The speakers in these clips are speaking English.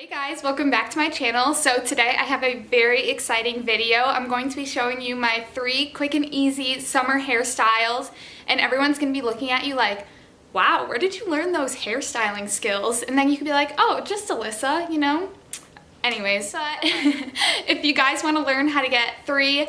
Hey guys, welcome back to my channel. So today I have a very exciting video. I'm going to be showing you my 3 quick and easy summer hairstyles, and everyone's going to be looking at you like, wow, where did you learn those hairstyling skills? And then you could be like, oh, just Alyssa, you know? Anyways, if you guys want to learn how to get 3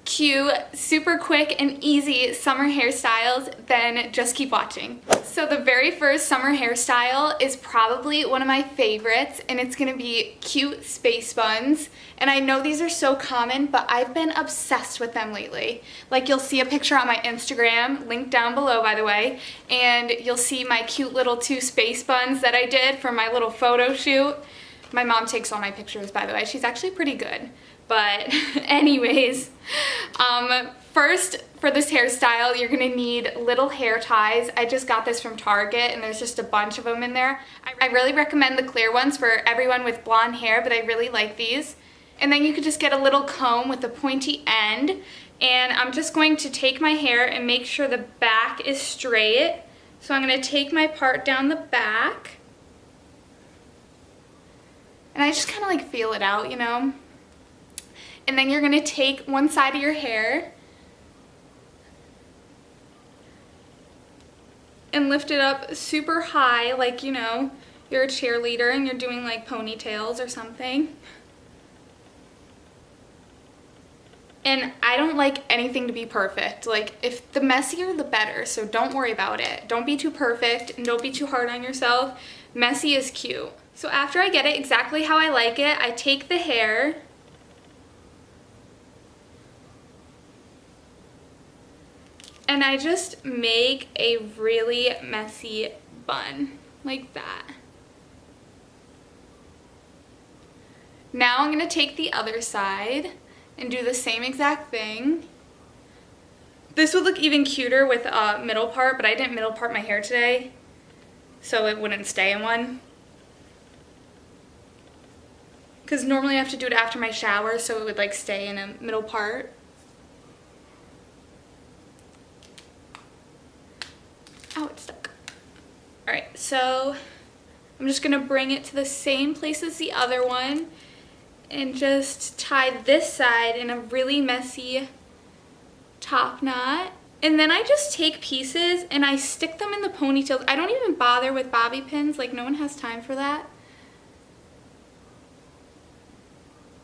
cute, super quick and easy summer hairstyles, then just keep watching. So the very first summer hairstyle is probably one of my favorites, and it's gonna be cute space buns. And I know these are so common, but I've been obsessed with them lately. Like, you'll see a picture on my Instagram, linked down below by the way, and you'll see my cute little 2 space buns that I did for my little photo shoot. My mom takes all my pictures, by the way. She's actually pretty good. But anyways, first for this hairstyle, you're gonna need little hair ties. I just got this from Target and there's just a bunch of them in there. I really recommend the clear ones for everyone with blonde hair, but I really like these. And then you could just get a little comb with a pointy end. And I'm just going to take my hair and make sure the back is straight. So I'm gonna take my part down the back. And I just kind of like feel it out, you know? And then you're gonna take one side of your hair and lift it up super high, like, you know, you're a cheerleader and you're doing like ponytails or something. And I don't like anything to be perfect. Like, if the messier the better, so don't worry about it. Don't be too perfect and don't be too hard on yourself. Messy is cute. So after I get it exactly how I like it, I take the hair and I just make a really messy bun, like that. Now I'm gonna take the other side and do the same exact thing. This would look even cuter with a middle part, but I didn't middle part my hair today, so it wouldn't stay in one. Because normally I have to do it after my shower, so it would like stay in a middle part. Oh, it's stuck. Alright, so I'm just gonna bring it to the same place as the other one and just tie this side in a really messy top knot. And then I just take pieces and I stick them in the ponytails. I don't even bother with bobby pins, like no one has time for that.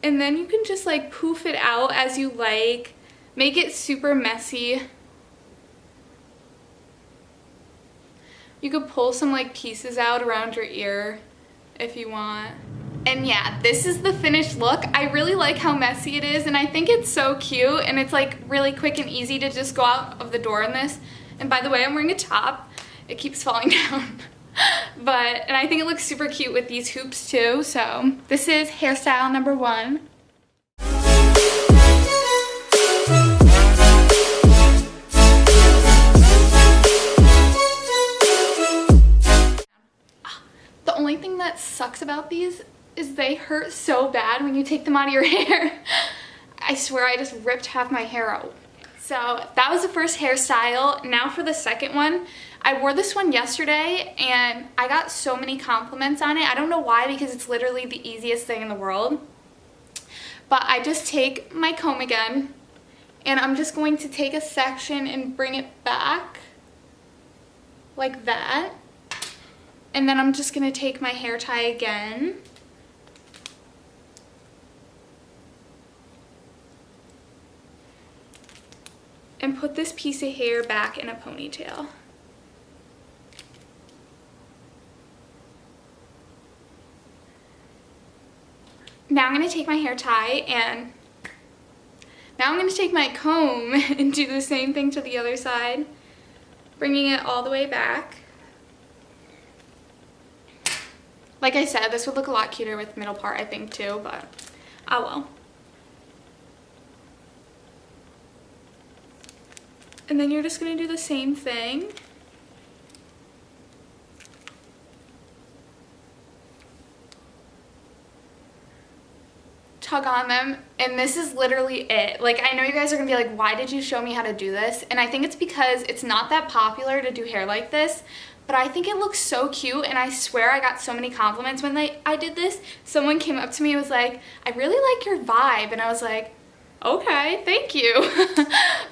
And then you can just like poof it out as you like, make it super messy. You could pull some like pieces out around your ear if you want. And yeah, this is the finished look. I really like how messy it is and I think it's so cute and it's like really quick and easy to just go out of the door in this. And by the way, I'm wearing a top. It keeps falling down. And I think it looks super cute with these hoops too. So this is hairstyle number 1. The only thing that sucks about these is they hurt so bad when you take them out of your hair. I swear I just ripped half my hair out. So that was the first hairstyle. Now for the second one. I wore this one yesterday and I got so many compliments on it. I don't know why, because it's literally the easiest thing in the world. But I just take my comb again and I'm just going to take a section and bring it back like that. And then I'm just going to take my hair tie again. And put this piece of hair back in a ponytail. Now I'm going to take my hair tie and now I'm going to take my comb and do the same thing to the other side, bringing it all the way back. Like I said, this would look a lot cuter with the middle part, I think, too, but oh well. And then you're just going to do the same thing. Tug on them, and this is literally it. Like, I know you guys are gonna be like, why did you show me how to do this? And I think it's because it's not that popular to do hair like this, but I think it looks so cute, and I swear I got so many compliments when I did this. Someone came up to me and was like, I really like your vibe, and I was like, okay, thank you.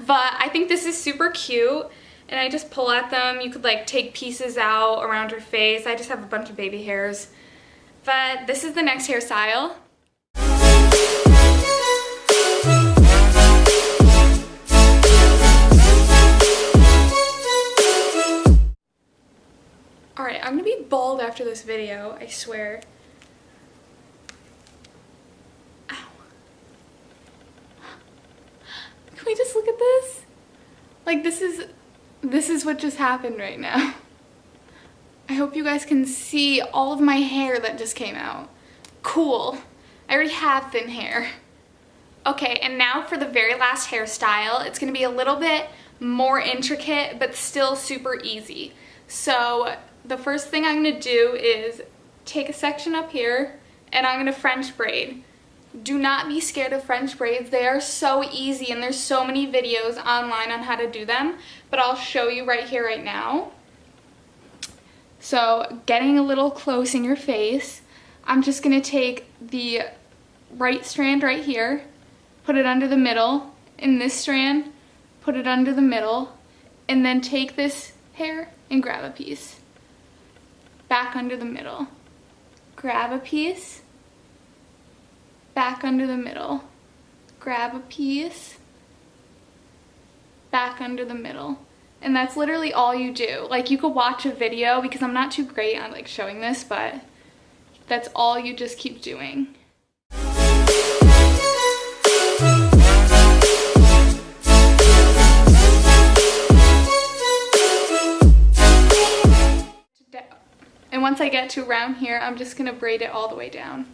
But I think this is super cute, and I just pull at them. You could like take pieces out around your face. I just have a bunch of baby hairs. But this is the next hairstyle. Alright, I'm gonna be bald after this video, I swear. Ow. Can we just look at this? Like, this is what just happened right now. I hope you guys can see all of my hair that just came out. Cool. I already have thin hair. Okay, and now for the very last hairstyle. It's gonna be a little bit more intricate, but still super easy. So the first thing I'm gonna do is take a section up here, and I'm gonna French braid. Do not be scared of French braids. They are so easy, and there's so many videos online on how to do them, but I'll show you right here, right now. So getting a little close in your face, I'm just gonna take the right strand right here, put it under the middle, and this strand, put it under the middle, and then take this hair and grab a piece. Back under the middle. Grab a piece. Back under the middle. Grab a piece. Back under the middle. And that's literally all you do. Like, you could watch a video, because I'm not too great on like showing this, but that's all you just keep doing. And once I get to around here, I'm just gonna braid it all the way down.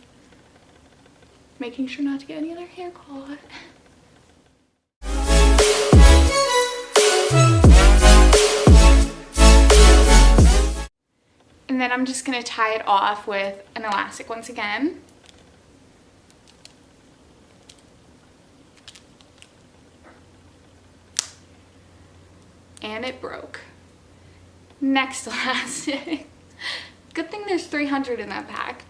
Making sure not to get any other hair caught. And then I'm just gonna tie it off with an elastic once again. And it broke. Next elastic. Good thing there's 300 in that pack.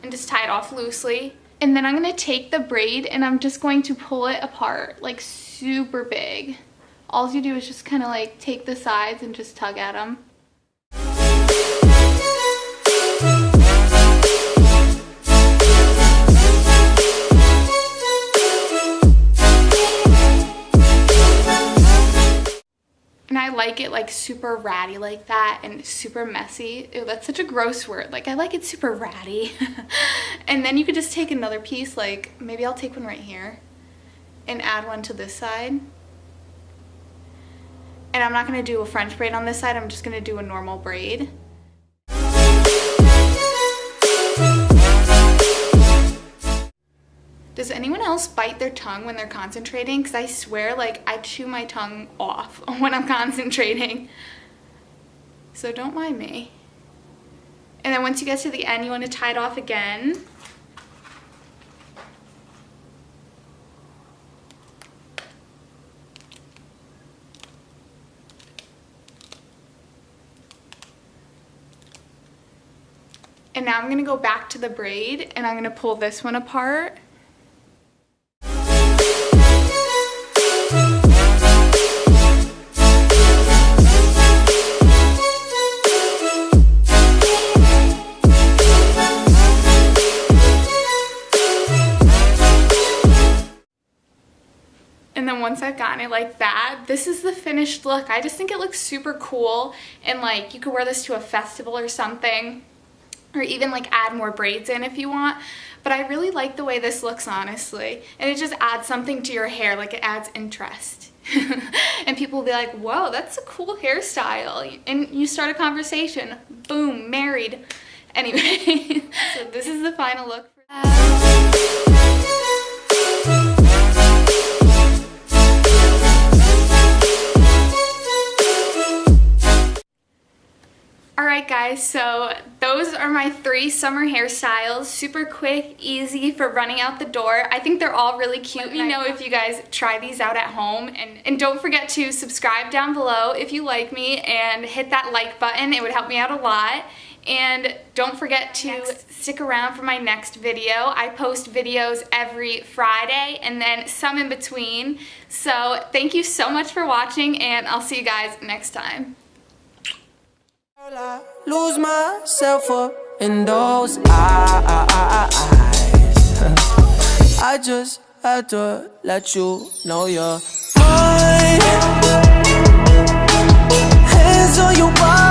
And just tie it off loosely. And then I'm gonna take the braid and I'm just going to pull it apart, like super big. All you do is just kind of like take the sides and just tug at them. And I like it like super ratty like that, and super messy. Ew, that's such a gross word. Like, I like it super ratty. And then you could just take another piece, like maybe I'll take one right here and add one to this side. And I'm not gonna do a French braid on this side, I'm just gonna do a normal braid. Does anyone else bite their tongue when they're concentrating? Because I swear, like, I chew my tongue off when I'm concentrating. So don't mind me. And then once you get to the end, you want to tie it off again. And now I'm going to go back to the braid, and I'm going to pull this one apart. And then once I've gotten it like that, this is the finished look. I just think it looks super cool, and like you could wear this to a festival or something, or even like add more braids in if you want. But I really like the way this looks, honestly, and it just adds something to your hair, like it adds interest. And people will be like, whoa, that's a cool hairstyle, and you start a conversation, boom, married. Anyway, so this is the final look for Alright guys, so those are my 3 summer hairstyles. Super quick, easy for running out the door. I think they're all really cute. Let me know if you guys try these out at home, and don't forget to subscribe down below if you like me and hit that like button. It would help me out a lot. And don't forget to stick around for my next video. I post videos every Friday and then some in between. So thank you so much for watching, and I'll see you guys next time. I lose myself up in those eyes. I just had to let you know you're mine. Hands on your body.